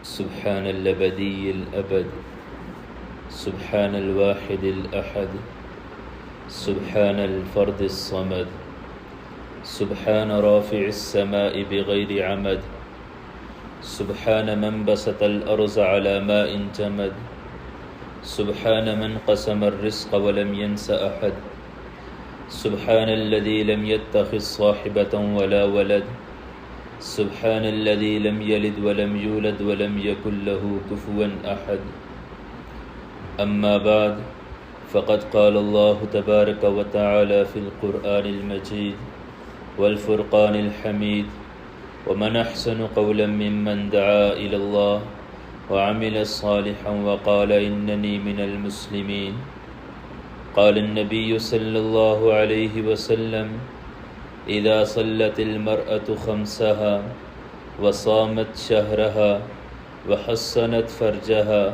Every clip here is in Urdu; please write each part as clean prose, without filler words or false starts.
سبحان الأبدي الأبد، سبحان الواحد الأحد، سبحان الفرد الصمد، سبحان رافع السماء بغير عمد، سبحان من بسط الأرض على ماء جمد، سبحان من قسم الرزق ولم ينس أحد، سبحان الذي لم يتخذ صاحبة ولا ولد، سبحان الذي لم يلد ولم يولد ولم يكن له كفوا أحد. أما بعد، فقد قال الله تبارك وتعالى في القرآن المجيد والفرقان الحميد: ومن أحسن قولا ممن دعا إلى الله وعمل صالحا وقال إنني من المسلمين. قال النبي صلى الله عليه وسلم: إذا صلت المرأة خمسها وصامت شهرها وحصنت فرجها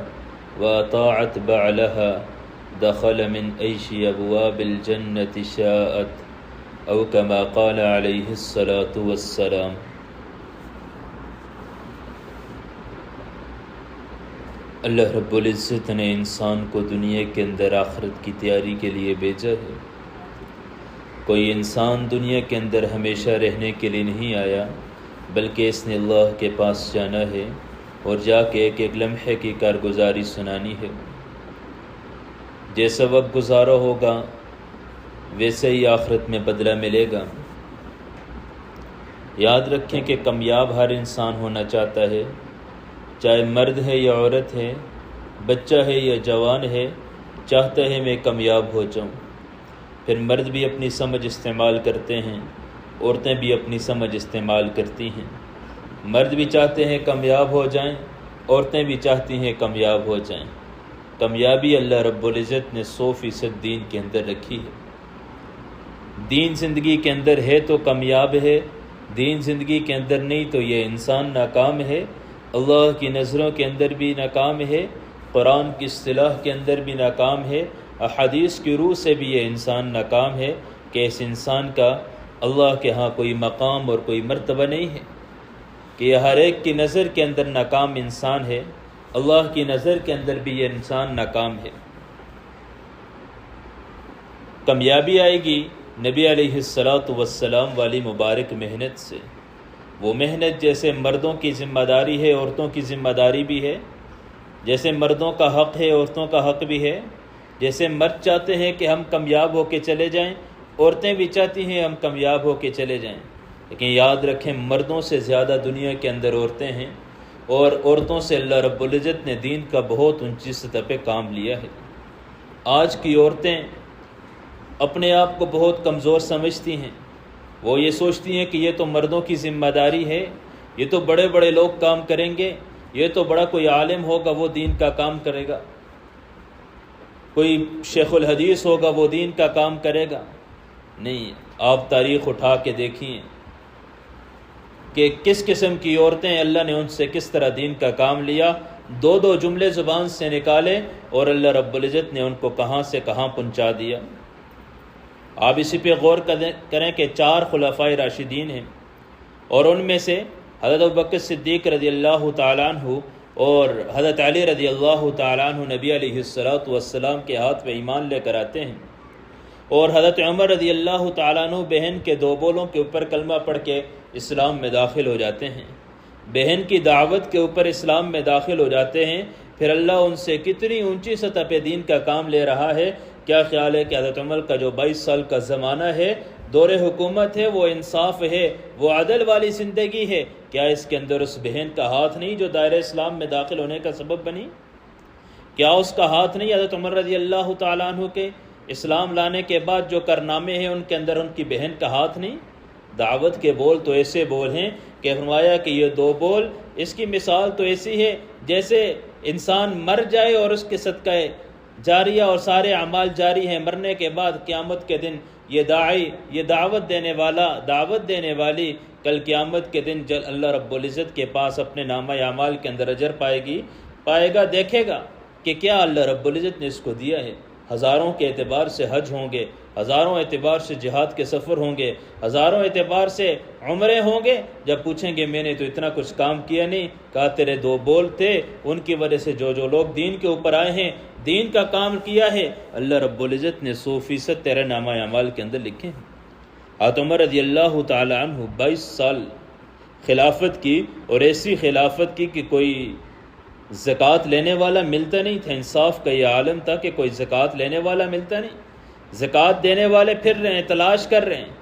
وأطاعت بعلها دخل من أي أبواب الجنة شاءت، أو كما قال عليه الصلاة والسلام. اللہ رب العزت نے انسان کو دنیا کے اندر آخرت کی تیاری کے لیے بھیجا ہے. کوئی انسان دنیا کے اندر ہمیشہ رہنے کے لیے نہیں آیا، بلکہ اس نے اللہ کے پاس جانا ہے اور جا کے ایک ایک لمحے کی کارگزاری سنانی ہے. جیسا وقت گزارا ہوگا ویسے ہی آخرت میں بدلہ ملے گا. یاد رکھیں کہ کامیاب ہر انسان ہونا چاہتا ہے، چاہے مرد ہے یا عورت ہے، بچہ ہے یا جوان ہے، چاہتا ہے میں کامیاب ہو جاؤں. پھر مرد بھی اپنی سمجھ استعمال کرتے ہیں، عورتیں بھی اپنی سمجھ استعمال کرتی ہیں. مرد بھی چاہتے ہیں کامیاب ہو جائیں، عورتیں بھی چاہتی ہیں کامیاب ہو جائیں. کامیابی اللہ رب العزت نے 100% دین کے اندر رکھی ہے. دین زندگی کے اندر ہے تو کامیاب ہے، دین زندگی کے اندر نہیں تو یہ انسان ناکام ہے. اللہ کی نظروں کے اندر بھی ناکام ہے، قرآن کی اصطلاح کے اندر بھی ناکام ہے، احادیث کی روح سے بھی یہ انسان ناکام ہے کہ اس انسان کا اللہ کے ہاں کوئی مقام اور کوئی مرتبہ نہیں ہے، کہ یہ ہر ایک کی نظر کے اندر ناکام انسان ہے. اللہ کی نظر کے اندر بھی یہ انسان ناکام ہے. کامیابی آئے گی نبی علیہ السلام والی مبارک محنت سے. وہ محنت جیسے مردوں کی ذمہ داری ہے، عورتوں کی ذمہ داری بھی ہے. جیسے مردوں کا حق ہے، عورتوں کا حق بھی ہے. جیسے مرد چاہتے ہیں کہ ہم کامیاب ہو کے چلے جائیں، عورتیں بھی چاہتی ہیں ہم کامیاب ہو کے چلے جائیں. لیکن یاد رکھیں مردوں سے زیادہ دنیا کے اندر عورتیں ہیں، اور عورتوں سے اللہ رب العزت نے دین کا بہت اونچی سطح پہ کام لیا ہے. آج کی عورتیں اپنے آپ کو بہت کمزور سمجھتی ہیں. وہ یہ سوچتی ہیں کہ یہ تو مردوں کی ذمہ داری ہے، یہ تو بڑے بڑے لوگ کام کریں گے، یہ تو بڑا کوئی عالم ہوگا وہ دین کا کام کرے گا، کوئی شیخ الحدیث ہوگا وہ دین کا کام کرے گا. نہیں، آپ تاریخ اٹھا کے دیکھیں کہ کس قسم کی عورتیں اللہ نے ان سے کس طرح دین کا کام لیا. دو جملے زبان سے نکالے اور اللہ رب العزت نے ان کو کہاں سے کہاں پہنچا دیا. آپ اسی پہ غور کریں کہ 4 خلفائے راشدین ہیں، اور ان میں سے حضرت ابوبکر صدیق رضی اللہ تعالیٰ عنہ اور حضرت علی رضی اللہ تعالیٰ عنہ نبی علیہ السلام کے ہاتھ میں ایمان لے کر آتے ہیں، اور حضرت عمر رضی اللہ تعالیٰ عنہ بہن کے 2 بولوں کے اوپر کلمہ پڑھ کے اسلام میں داخل ہو جاتے ہیں. بہن کی دعوت کے اوپر اسلام میں داخل ہو جاتے ہیں. پھر اللہ ان سے کتنی اونچی سطح پہ دین کا کام لے رہا ہے. کیا خیال ہے کہ حضرت عمر کا جو 22 سال کا زمانہ ہے، دور حکومت ہے، وہ انصاف ہے، وہ عدل والی زندگی ہے، کیا اس کے اندر اس بہن کا ہاتھ نہیں جو دائرہ اسلام میں داخل ہونے کا سبب بنی؟ کیا اس کا ہاتھ نہیں حضرت عمر رضی اللہ تعالیٰ عنہ کے اسلام لانے کے بعد جو کارنامے ہیں ان کے اندر ان کی بہن کا ہاتھ نہیں؟ دعوت کے بول تو ایسے بول ہیں کہ فرمایا کہ یہ 2 بول، اس کی مثال تو ایسی ہے جیسے انسان مر جائے اور اس کے صدقہ جاریہ اور سارے اعمال جاری ہیں. مرنے کے بعد قیامت کے دن یہ داعی، یہ دعوت دینے والا، دعوت دینے والی کل قیامت کے دن اللہ رب العزت کے پاس اپنے نامہ اعمال کے اندر اجر پائے گا. دیکھے گا کہ کیا اللہ رب العزت نے اس کو دیا ہے. ہزاروں کے اعتبار سے حج ہوں گے، ہزاروں اعتبار سے جہاد کے سفر ہوں گے، ہزاروں اعتبار سے عمرے ہوں گے۔ جب پوچھیں گے میں نے تو اتنا کچھ کام کیا نہیں، کہا تیرے دو بول تھے، ان کی وجہ سے جو لوگ دین کے اوپر آئے ہیں، دین کا کام کیا ہے، اللہ رب العزت نے 100% تیرے نامہ اعمال کے اندر لکھے ہیں۔ حضرت عمر رضی اللہ تعالی عنہ 22 سال خلافت کی، اور ایسی خلافت کی کہ کوئی زکوٰۃ لینے والا ملتا نہیں تھا۔ انصاف کا یہ عالم تھا کہ کوئی زکوٰۃ لینے والا ملتا نہیں، زکوٰۃ دینے والے پھر رہے ہیں، تلاش کر رہے ہیں۔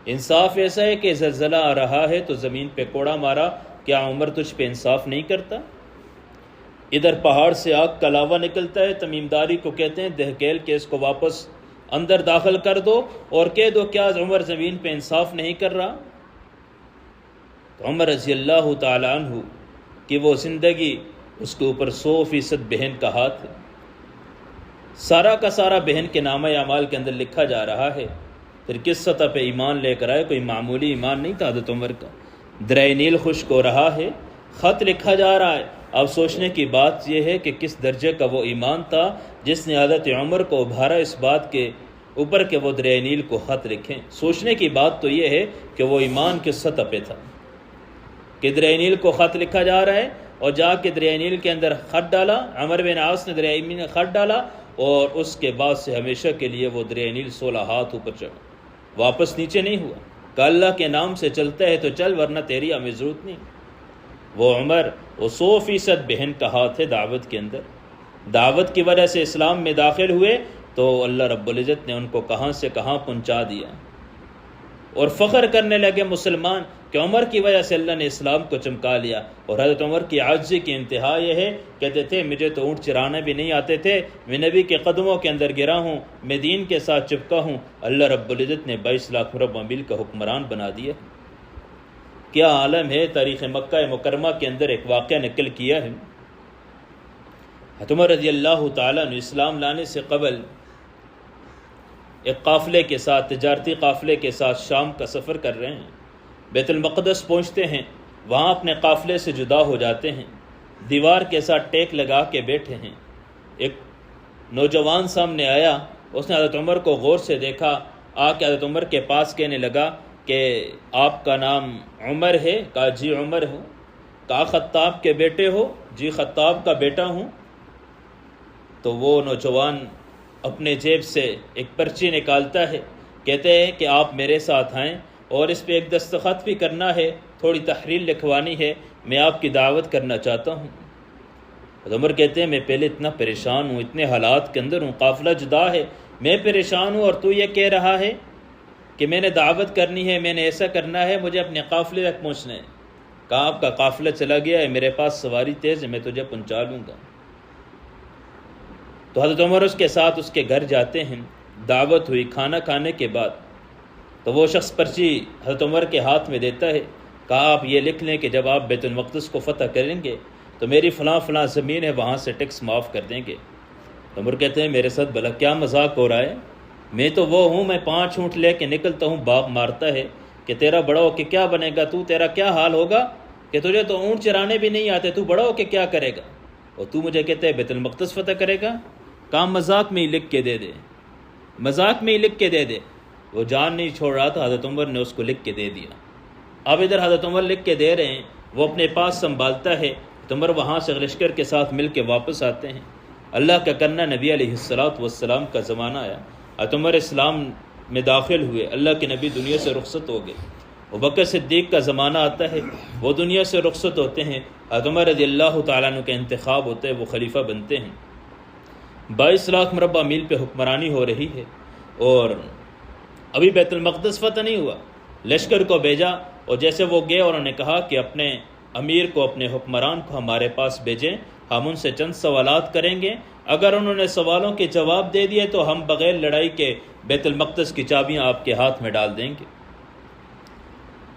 انصاف ایسا ہے کہ زلزلہ آ رہا ہے تو زمین پہ کوڑا مارا، کیا عمر تجھ پہ انصاف نہیں کرتا؟ ادھر پہاڑ سے آگ کا لاوا نکلتا ہے، تمیمداری کو کہتے ہیں، دہکیل کے اس کو واپس اندر داخل کر دو اور کہہ دو کیا عمر زمین پہ انصاف نہیں کر رہا؟ تو عمر رضی اللہ تعالی عنہ کہ وہ زندگی، اس کے اوپر 100% بہن کا ہاتھ ہے، سارا کا سارا بہن کے نامہ اعمال کے اندر لکھا جا رہا ہے۔ پھر کس سطح پہ ایمان لے کر آئے، کوئی معمولی ایمان نہیں تھا حضرت عمر کا۔ دریا نیل خشک ہو رہا ہے، خط لکھا جا رہا ہے۔ اب سوچنے کی بات یہ ہے کہ کس درجے کا وہ ایمان تھا جس نے حضرت عمر کو ابھارا اس بات کے اوپر کہ وہ دریا نیل کو خط لکھیں۔ سوچنے کی بات تو یہ ہے کہ وہ ایمان کس سطح پہ تھا کہ دریا نیل کو خط لکھا جا رہا ہے، اور جا کے دریا نیل کے اندر خط ڈالا، عمر بن عاص نے دریا نیل میں خط ڈالا، اور اس کے بعد سے ہمیشہ کے لیے وہ دریا نیل 16 ہاتھ اوپر چڑھا، واپس نیچے نہیں ہوا کہ اللہ کے نام سے چلتا ہے تو چل، ورنہ تیری ہمیں ضرورت نہیں۔ وہ عمر، وہ 100% بہن کا ہاتھ ہے دعوت کے اندر۔ دعوت کی وجہ سے اسلام میں داخل ہوئے تو اللہ رب العزت نے ان کو کہاں سے کہاں پہنچا دیا، اور فخر کرنے لگے مسلمان کہ عمر کی وجہ سے اللہ نے اسلام کو چمکا لیا۔ اور حضرت عمر کی عاجزی کی انتہا یہ ہے، کہتے تھے مجھے تو اونٹ چرانے بھی نہیں آتے تھے، میں نبی کے قدموں کے اندر گرا ہوں، میں دین کے ساتھ چپکا ہوں، اللہ رب العزت نے 22 لاکھ مربع میل کا حکمران بنا دیا۔ کیا عالم ہے! تاریخ مکہ مکرمہ کے اندر ایک واقعہ نقل کیا ہے۔ حضرت عمر رضی اللہ تعالیٰ نے اسلام لانے سے قبل ایک قافلے کے ساتھ، تجارتی قافلے کے ساتھ شام کا سفر کر رہے ہیں، بیت المقدس پہنچتے ہیں، وہاں اپنے قافلے سے جدا ہو جاتے ہیں، دیوار کے ساتھ ٹیک لگا کے بیٹھے ہیں۔ ایک نوجوان سامنے آیا، اس نے حضرت عمر کو غور سے دیکھا، آ کے حضرت عمر کے پاس کہنے لگا کہ آپ کا نام عمر ہے؟ کہا جی عمر ہوں۔ کہا خطاب کے بیٹے ہو؟ جی خطاب کا بیٹا ہوں۔ تو وہ نوجوان اپنے جیب سے ایک پرچی نکالتا ہے، کہتے ہیں کہ آپ میرے ساتھ آئیں اور اس پہ ایک دستخط بھی کرنا ہے، تھوڑی تحریر لکھوانی ہے، میں آپ کی دعوت کرنا چاہتا ہوں۔ عمر کہتے ہیں میں پہلے اتنا پریشان ہوں، اتنے حالات کے اندر ہوں، قافلہ جدا ہے، میں پریشان ہوں، اور تو یہ کہہ رہا ہے کہ میں نے دعوت کرنی ہے، میں نے ایسا کرنا ہے، مجھے اپنے قافلے تک پہنچنا ہے۔ کہا آپ کا قافلہ چلا گیا ہے، میرے پاس سواری تیز ہے، میں تجھے پہنچا لوں گا۔ تو حضرت عمر اس کے ساتھ اس کے گھر جاتے ہیں، دعوت ہوئی، کھانا کھانے کے بعد تو وہ شخص پرچی حضرت عمر کے ہاتھ میں دیتا ہے، کہا آپ یہ لکھ لیں کہ جب آپ بیت المقدس کو فتح کریں گے تو میری فلاں فلاں زمین ہے، وہاں سے ٹیکس معاف کر دیں گے۔ تو عمر کہتے ہیں میرے ساتھ بھلا کیا مذاق ہو رہا ہے؟ میں تو وہ ہوں، میں 5 اونٹ لے کے نکلتا ہوں، باپ مارتا ہے کہ تیرا بڑا ہو کے کیا بنے گا، تیرا کیا حال ہوگا کہ تجھے تو اونٹ چرانے بھی نہیں آتے، تو بڑا ہو کے کیا کرے گا، اور تو مجھے کہتے ہے بیت المقدس فتح کرے گا۔ کام مذاق میں ہی لکھ کے دے دے، مذاق میں ہی لکھ کے دے دے۔ وہ جان نہیں چھوڑ رہا تھا، حضرت عمر نے اس کو لکھ کے دے دیا۔ اب ادھر حضرت عمر لکھ کے دے رہے ہیں، وہ اپنے پاس سنبھالتا ہے، حضرت عمر وہاں سے لشکر کے ساتھ مل کے واپس آتے ہیں۔ اللہ کا کرنا نبی علیہ السلام کا زمانہ آیا، حضرت عمر اسلام میں داخل ہوئے، اللہ کے نبی دنیا سے رخصت ہو گئے۔ ابوبکر صدیق کا زمانہ آتا ہے، وہ دنیا سے رخصت ہوتے ہیں، حضرت عمر رضی اللہ تعالیٰ عنہ کا انتخاب ہوتا ہے، وہ خلیفہ بنتے ہیں۔ 22 لاکھ مربع میل پہ حکمرانی ہو رہی ہے، اور ابھی بیت المقدس فتح نہیں ہوا۔ لشکر کو بھیجا، اور جیسے وہ گئے اور انہوں نے کہا کہ اپنے امیر کو، اپنے حکمران کو ہمارے پاس بھیجیں، ہم ان سے چند سوالات کریں گے، اگر انہوں نے سوالوں کے جواب دے دیے تو ہم بغیر لڑائی کے بیت المقدس کی چابیاں آپ کے ہاتھ میں ڈال دیں گے۔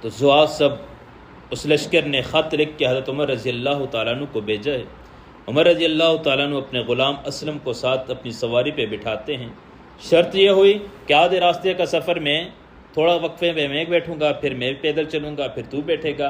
تو زوات سب اس لشکر نے خط لکھ کے حضرت عمر رضی اللہ تعالیٰ عنہ کو بھیجا ہے۔ عمر رضی اللہ تعالیٰ عنہ اپنے غلام اسلم کو ساتھ اپنی سواری پہ بٹھاتے ہیں۔ شرط یہ ہوئی کہ آدھے راستے کا سفر میں تھوڑا وقفے میں میں بیٹھوں گا، پھر میں پیدل چلوں گا، پھر تو بیٹھے گا۔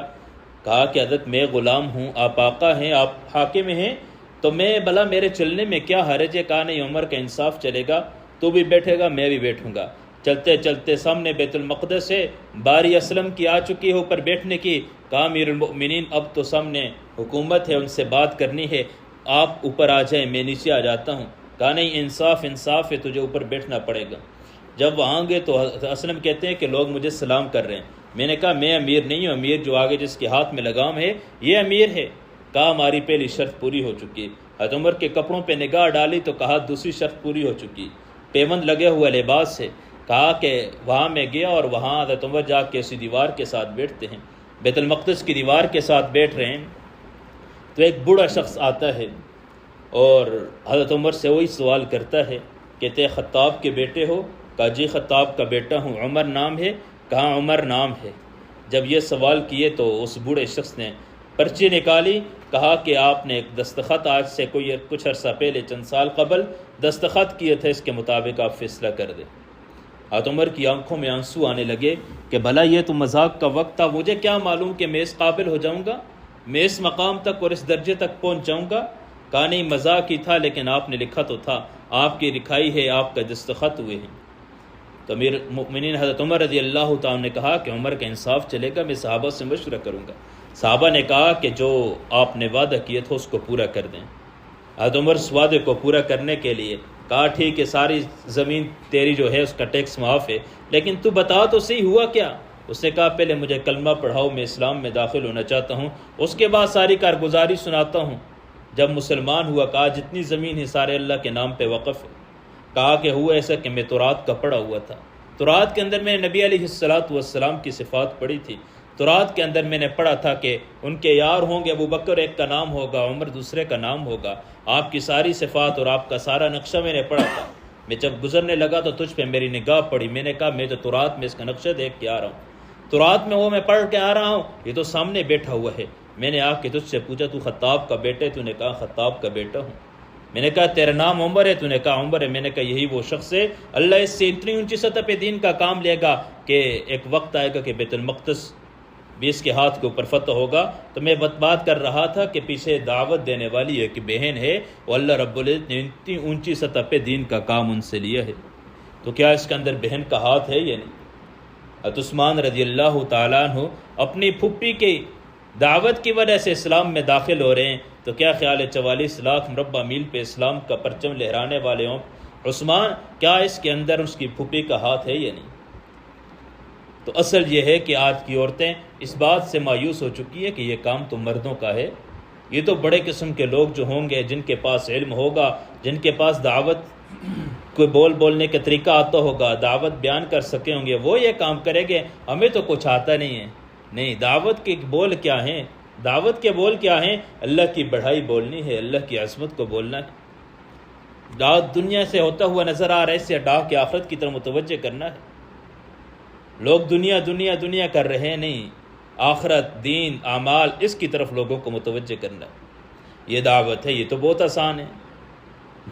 کہا کہ حضرت میں غلام ہوں، آپ آقا ہیں، آپ حاکم ہیں، تو میں بھلا میرے چلنے میں کیا حرج ہے؟ کہا نہیں عمر کا انصاف چلے گا، تو بھی بیٹھے گا میں بھی بیٹھوں گا۔ چلتے چلتے سامنے بیت المقدس ہے، باری اسلم کی آ چکی ہے اوپر بیٹھنے کی۔ کہا امیر المؤمنین اب تو سامنے حکومت ہے، ان سے بات کرنی ہے، آپ اوپر آ جائیں میں نیچے آ جاتا ہوں۔ کہا نہیں انصاف ہے، تجھے اوپر بیٹھنا پڑے گا۔ جب وہاں گئے تو اسلم کہتے ہیں کہ لوگ مجھے سلام کر رہے ہیں۔ میں نے کہا میں امیر نہیں ہوں، امیر جو آگے جس کے ہاتھ میں لگام ہے یہ امیر ہے۔ کہا ہماری پہلی شرط پوری ہو چکی ہے۔ حضرت عمر کے کپڑوں پہ نگاہ ڈالی تو کہا دوسری شرط پوری ہو چکی، پیوند لگے ہوا لباس ہے۔ کہا کہ وہاں میں گیا اور وہاں حضرت عمر جا کے اسی دیوار کے ساتھ بیٹھتے ہیں، بیت المقدس کی دیوار کے ساتھ بیٹھ رہے ہیں، تو ایک بوڑھا شخص آتا ہے اور حضرت عمر سے وہی سوال کرتا ہے کہ تے خطاب کے بیٹے ہو؟ کہا جی خطاب کا بیٹا ہوں۔ عمر نام ہے؟ کہا عمر نام ہے۔ جب یہ سوال کیے تو اس بوڑھے شخص نے پرچی نکالی، کہا کہ آپ نے ایک دستخط آج سے کچھ عرصہ پہلے چند سال قبل دستخط کیے تھے، اس کے مطابق آپ فیصلہ کر دیں۔ حضرت عمر کی آنکھوں میں آنسو آنے لگے کہ بھلا یہ تو مذاق کا وقت تھا، مجھے کیا معلوم کہ میں اس قابل ہو جاؤں گا، میں اس مقام تک اور اس درجے تک پہنچ جاؤں گا۔ کہا نہیں مذاق ہی تھا، لیکن آپ نے لکھا تو تھا، آپ کی لکھائی ہے، آپ کا دستخط ہوئے ہیں۔ تو امیر المؤمنین حضرت عمر رضی اللہ تعالیٰ نے کہا کہ عمر کا انصاف چلے گا، میں صحابہ سے مشورہ کروں گا۔ صحابہ نے کہا کہ جو آپ نے وعدہ کیا تھا اس کو پورا کر دیں۔ حضرت عمر اس وعدے کو پورا کرنے کے لیے کہا ٹھیک ہے ساری زمین تیری جو ہے اس کا ٹیکس معاف ہے، لیکن تو بتا تو صحیح ہوا کیا؟ اس نے کہا پہلے مجھے کلمہ پڑھاؤ، میں اسلام میں داخل ہونا چاہتا ہوں، اس کے بعد ساری کارگزاری سناتا ہوں۔ جب مسلمان ہوا کہا جتنی زمین ہے سارے اللہ کے نام پہ وقف ہے۔ کہا کہ ہوا ایسا کہ میں تورات کا پڑھا ہوا تھا، تورات کے اندر میں نے نبی علیہ السلام کی صفات پڑھی تھی، تورات کے اندر میں نے پڑھا تھا کہ ان کے یار ہوں گے، ابو بکر ایک کا نام ہوگا، عمر دوسرے کا نام ہوگا، آپ کی ساری صفات اور آپ کا سارا نقشہ میں نے پڑھا تھا۔ میں جب گزرنے لگا تو تجھ پہ میری نگاہ پڑی، میں نے کہا میں تو تورات میں اس کا نقشہ دیکھ کے آ رہا ہوں، تورات میں وہ میں پڑھ کے آ رہا ہوں، یہ تو سامنے بیٹھا ہوا ہے۔ میں نے آ کے تجھ سے پوچھا تو خطاب کا بیٹا ہے؟ تو نے کہا خطاب کا بیٹا ہوں۔ میں نے کہا تیرا نام عمر ہے؟ تو نے کہا عمر ہے۔ میں نے کہا یہی وہ شخص ہے، اللہ اس سے اتنی اونچی سطح پہ دین کا کام لے گا کہ ایک وقت آئے گا کہ بیت المقدس بھی اس کے ہاتھ کے اوپر فتح ہوگا۔ تو میں بات کر رہا تھا کہ پیچھے دعوت دینے والی ایک بہن ہے، وہ اللہ رب العزت نے اتنی اونچی سطح پہ دین کا کام ان سے لیا ہے، تو کیا اس کے اندر بہن کا ہاتھ ہے یا نہیں؟ حضرت عثمان رضی اللہ تعالیٰ عنہ اپنی پھپھی کی دعوت کی وجہ سے اسلام میں داخل ہو رہے ہیں، تو کیا خیال ہے 44 لاکھ مربع میل پہ اسلام کا پرچم لہرانے والے ہوں عثمان، کیا اس کے اندر اس کی پھپھی کا ہاتھ ہے یا نہیں؟ تو اصل یہ ہے کہ آج کی عورتیں اس بات سے مایوس ہو چکی ہے کہ یہ کام تو مردوں کا ہے، یہ تو بڑے قسم کے لوگ جو ہوں گے، جن کے پاس علم ہوگا، جن کے پاس دعوت کوئی بولنے کا طریقہ آتا ہوگا، دعوت بیان کر سکے ہوں گے، وہ یہ کام کریں گے۔ ہمیں تو کچھ آتا نہیں ہے۔ نہیں، دعوت کے بول کیا ہیں؟ دعوت کے بول کیا ہیں؟ اللہ کی بڑھائی بولنی ہے، اللہ کی عظمت کو بولنا ہے۔ دعوت دنیا سے ہوتا ہوا نظر آ رہا ہے، اس سے ہٹا کے آخرت کی طرف متوجہ کرنا ہے۔ لوگ دنیا دنیا دنیا کر رہے ہیں، نہیں، آخرت، دین، اعمال، اس کی طرف لوگوں کو متوجہ کرنا ہے۔ یہ دعوت ہے، یہ تو بہت آسان ہے،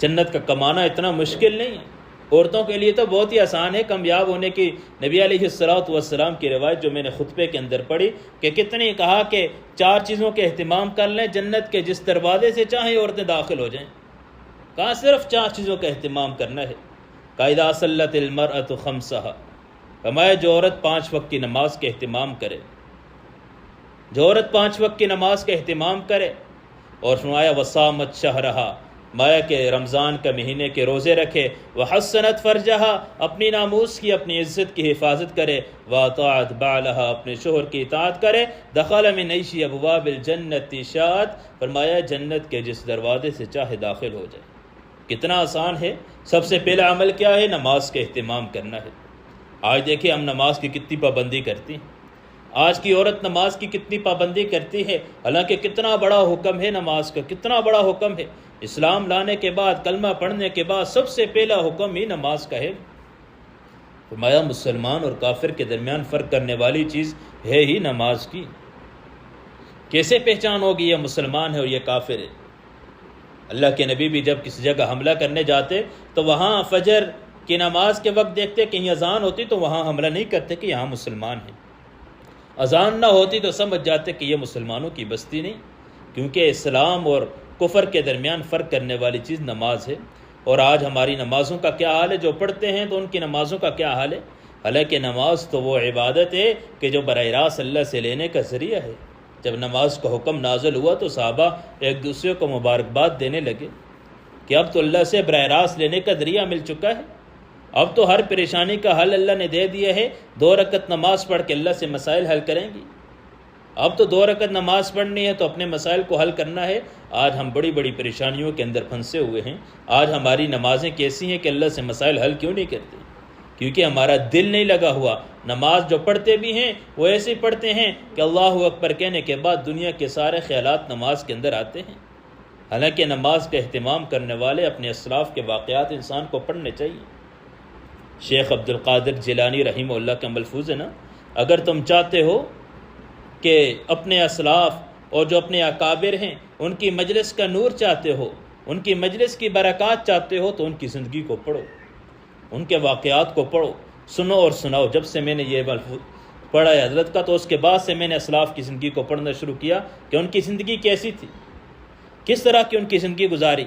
جنت کا کمانا اتنا مشکل نہیں ہے، عورتوں کے لیے تو بہت ہی آسان ہے کامیاب ہونے کی۔ نبی علیہ السلام کی روایت جو میں نے خطبے کے اندر پڑھی کہ کتنی کہا کہ 4 چیزوں کے اہتمام کر لیں، جنت کے جس دروازے سے چاہیں عورتیں داخل ہو جائیں۔ کہا صرف 4 چیزوں کا اہتمام کرنا ہے۔ قاعدہ صلت المرأة خمسہا، فرمایا جو عورت 5 وقت کی نماز کا اہتمام کرے، جو عورت 5 وقت کی نماز کا اہتمام کرے، اور فرمایا وصامت شہرہا، مایا کہ رمضان کا مہینے کے روزے رکھے، وحسنت فرجہا، اپنی ناموس کی، اپنی عزت کی حفاظت کرے، واطاعت بعلہا، اپنے شوہر کی اطاعت کرے، دخل من ایشی ابواب الجنت شاءت، فرمایا جنت کے جس دروازے سے چاہے داخل ہو جائے۔ کتنا آسان ہے۔ سب سے پہلا عمل کیا ہے؟ نماز کا اہتمام کرنا ہے۔ آج دیکھیں ہم نماز کی کتنی پابندی کرتی ہیں، آج کی عورت نماز کی کتنی پابندی کرتی ہے، حالانکہ کتنا بڑا حکم ہے نماز کا، کتنا بڑا حکم ہے۔ اسلام لانے کے بعد، کلمہ پڑھنے کے بعد سب سے پہلا حکم ہی نماز کا ہے۔ فرمایا مسلمان اور کافر کے درمیان فرق کرنے والی چیز ہے ہی نماز کی۔ کیسے پہچان ہوگی یہ مسلمان ہے اور یہ کافر ہے؟ اللہ کے نبی بھی جب کسی جگہ حملہ کرنے جاتے تو وہاں فجر کی نماز کے وقت دیکھتے کہیں اذان ہوتی تو وہاں حملہ نہیں کرتے کہ یہاں مسلمان ہیں، اذان نہ ہوتی تو سمجھ جاتے کہ یہ مسلمانوں کی بستی نہیں، کیونکہ اسلام اور کفر کے درمیان فرق کرنے والی چیز نماز ہے۔ اور آج ہماری نمازوں کا کیا حال ہے؟ جو پڑھتے ہیں تو ان کی نمازوں کا کیا حال ہے؟ حالانکہ نماز تو وہ عبادت ہے کہ جو براہ راست اللہ سے لینے کا ذریعہ ہے۔ جب نماز کا حکم نازل ہوا تو صحابہ ایک دوسرے کو مبارکباد دینے لگے کہ اب تو اللہ سے براہ راست لینے کا ذریعہ مل چکا ہے، اب تو ہر پریشانی کا حل اللہ نے دے دیا ہے، 2 رکعت نماز پڑھ کے اللہ سے مسائل حل کریں گی۔ اب تو 2 رکعت نماز پڑھنی ہے تو اپنے مسائل کو حل کرنا ہے۔ آج ہم بڑی بڑی پریشانیوں کے اندر پھنسے ہوئے ہیں۔ آج ہماری نمازیں کیسی ہیں کہ اللہ سے مسائل حل کیوں نہیں کرتے؟ کیونکہ ہمارا دل نہیں لگا ہوا۔ نماز جو پڑھتے بھی ہیں وہ ایسے ہی پڑھتے ہیں کہ اللہ اکبر کہنے کے بعد دنیا کے سارے خیالات نماز کے اندر آتے ہیں۔ حالانکہ نماز کا اہتمام کرنے والے اپنے اسلاف کے واقعات انسان کو پڑھنے چاہیے۔ شیخ عبد القادر جیلانی رحمہ اللہ کا ملفوظ ہے نا، اگر تم چاہتے ہو کہ اپنے اسلاف اور جو اپنے اکابر ہیں ان کی مجلس کا نور چاہتے ہو، ان کی مجلس کی برکات چاہتے ہو، تو ان کی زندگی کو پڑھو، ان کے واقعات کو پڑھو، سنو اور سناؤ۔ جب سے میں نے یہ ملفوظ پڑھا ہے حضرت کا، تو اس کے بعد سے میں نے اسلاف کی زندگی کو پڑھنا شروع کیا کہ ان کی زندگی کیسی تھی، کس طرح کی ان کی زندگی گزاری،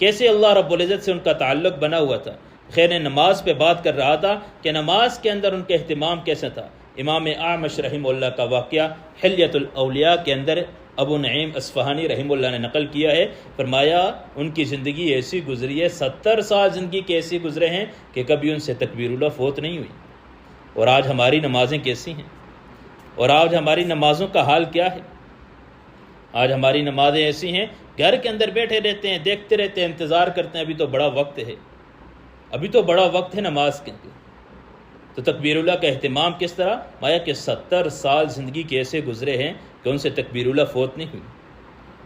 کیسے اللہ رب العزت سے ان کا تعلق بنا ہوا تھا۔ خیر نماز پہ بات کر رہا تھا کہ نماز کے اندر ان کا اہتمام کیسا تھا۔ امام اعمش رحمہ اللہ کا واقعہ حلیۃ الاولیاء کے اندر ابو نعیم اصفہانی رحمہ اللہ نے نقل کیا ہے، فرمایا ان کی زندگی ایسی گزری ہے، 70 سال زندگی کے ایسی گزرے ہیں کہ کبھی ان سے تکبیر اللہ فوت نہیں ہوئی۔ اور آج ہماری نمازیں کیسی ہیں، اور آج ہماری نمازوں کا حال کیا ہے؟ آج ہماری نمازیں ایسی ہیں، گھر کے اندر بیٹھے رہتے ہیں، دیکھتے رہتے ہیں، انتظار کرتے ہیں، ابھی تو بڑا وقت ہے، ابھی تو بڑا وقت ہے نماز کے اندر۔ تو تکبیر اللہ کا اہتمام کس طرح؟ مایا کہ 70 سال زندگی کے ایسے گزرے ہیں کہ ان سے تکبیر اللہ فوت نہیں ہوئی،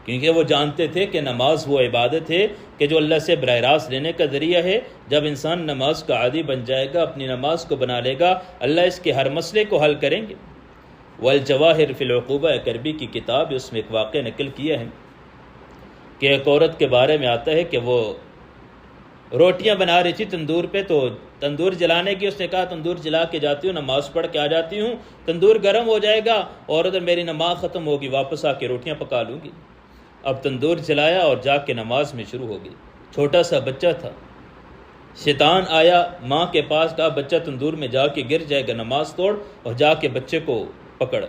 کیونکہ وہ جانتے تھے کہ نماز وہ عبادت ہے کہ جو اللہ سے براہ راست لینے کا ذریعہ ہے۔ جب انسان نماز کا عادی بن جائے گا، اپنی نماز کو بنا لے گا، اللہ اس کے ہر مسئلے کو حل کریں گے۔ والجواہر فی العقوبہ کربی کی کتاب، اس میں ایک واقعہ نقل کیا ہے کہ ایک عورت کے بارے میں آتا ہے کہ وہ روٹیاں بنا رہی تھی تندور پہ، تو تندور جلانے کی اس نے کہا تندور جلا کے جاتی ہوں، نماز پڑھ کے آ جاتی ہوں، تندور گرم ہو جائے گا اور ادھر میری نماز ختم ہوگی، واپس آ کے روٹیاں پکا لوں گی۔ اب تندور جلایا اور جا کے نماز میں شروع ہو گئی۔ چھوٹا سا بچہ تھا، شیطان آیا ماں کے پاس، کہا بچہ تندور میں جا کے گر جائے گا، نماز توڑ، اور جا کے بچے کو پکڑا۔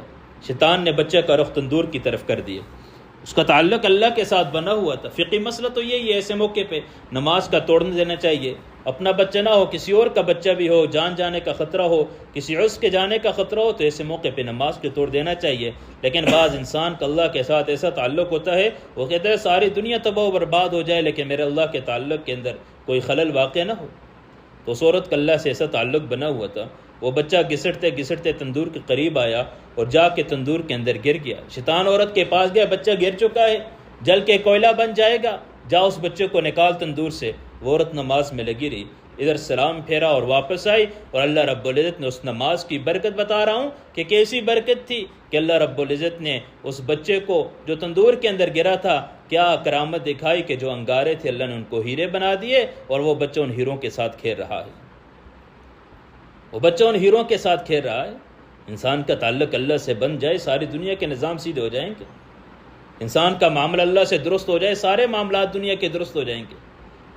شیطان نے بچے کا رخ تندور کی طرف کر دیا۔ اس کا تعلق اللہ کے ساتھ بنا ہوا تھا۔ فقہی مسئلہ تو یہی ہے، ایسے موقع پہ نماز کا توڑنے دینا چاہیے۔ اپنا بچہ نہ ہو، کسی اور کا بچہ بھی ہو، جان جانے کا خطرہ ہو، کسی عرض کے جانے کا خطرہ ہو، تو ایسے موقع پہ نماز کے توڑ دینا چاہیے۔ لیکن بعض انسان کا اللہ کے ساتھ ایسا تعلق ہوتا ہے، وہ کہتا ہے ساری دنیا تباہ و برباد ہو جائے لیکن میرے اللہ کے تعلق کے اندر کوئی خلل واقع نہ ہو۔ تو اس عورت کا اللہ سے ایسا تعلق بنا ہوا تھا، وہ بچہ گھسٹتے گھسٹتے تندور کے قریب آیا اور جا کے تندور کے اندر گر گیا۔ شیطان عورت کے پاس گیا، بچہ گر چکا ہے، جل کے کوئلہ بن جائے گا، جا اس بچے کو نکال تندور سے۔ وہ عورت نماز میں لگی رہی، ادھر سلام پھیرا اور واپس آئی، اور اللہ رب العزت نے اس نماز کی برکت بتا رہا ہوں کہ کیسی برکت تھی کہ اللہ رب العزت نے اس بچے کو جو تندور کے اندر گرا تھا کیا کرامت دکھائی کہ جو انگارے تھے اللہ نے ان کو ہیرے بنا دیے، اور وہ بچہ ان ہیروں کے ساتھ کھیل رہا ہے، وہ بچہ ان ہیروں کے ساتھ کھیل رہا ہے۔ انسان کا تعلق اللہ سے بن جائے، ساری دنیا کے نظام سیدھے ہو جائیں گے۔ انسان کا معاملہ اللہ سے درست ہو جائے، سارے معاملات دنیا کے درست ہو جائیں گے۔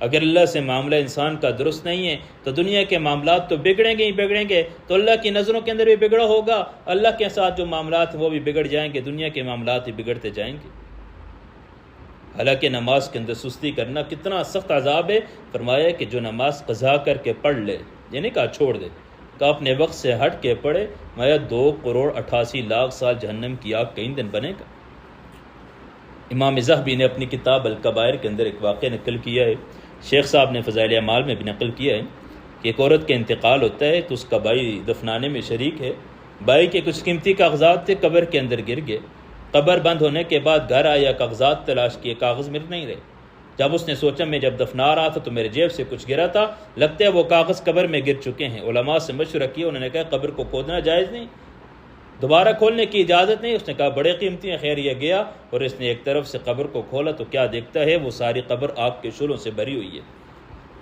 اگر اللہ سے معاملہ انسان کا درست نہیں ہے تو دنیا کے معاملات تو بگڑیں گے ہی بگڑیں گے، تو اللہ کی نظروں کے اندر بھی بگڑا ہوگا، اللہ کے ساتھ جو معاملات ہیں وہ بھی بگڑ جائیں گے، دنیا کے معاملات بھی بگڑتے جائیں گے۔ حالانکہ نماز کے اندر سستی کرنا کتنا سخت عذاب ہے۔ فرمایا کہ جو نماز قضا کر کے پڑھ لے، یعنی کہا چھوڑ دے، کہا اپنے وقت سے ہٹ کے پڑھے، میں 2,88,00,000 سال جہنم کی آگ کئی دن بنے گا۔ امام ذہبی نے اپنی کتاب الکبائر کے اندر ایک واقعہ نقل کیا ہے، شیخ صاحب نے فضائل اعمال میں بھی نقل کیا ہے کہ ایک عورت کا انتقال ہوتا ہے تو اس کا بھائی دفنانے میں شریک ہے، بھائی کے کچھ قیمتی کاغذات تھے قبر کے اندر گر گئے، قبر بند ہونے کے بعد گھر آیا، کاغذات تلاش کیے، کاغذ مل نہیں رہے۔ جب اس نے سوچا میں جب دفنا رہا تھا تو میرے جیب سے کچھ گرا تھا، لگتا ہے وہ کاغذ قبر میں گر چکے ہیں۔ علماء سے مشورہ کیا، انہوں نے کہا قبر کو کھودنا جائز نہیں، دوبارہ کھولنے کی اجازت نہیں۔ اس نے کہا بڑے قیمتی ہیں۔ خیر یہ گیا اور اس نے ایک طرف سے قبر کو کھولا تو کیا دیکھتا ہے، وہ ساری قبر آگ کے شعلوں سے بھری ہوئی ہے،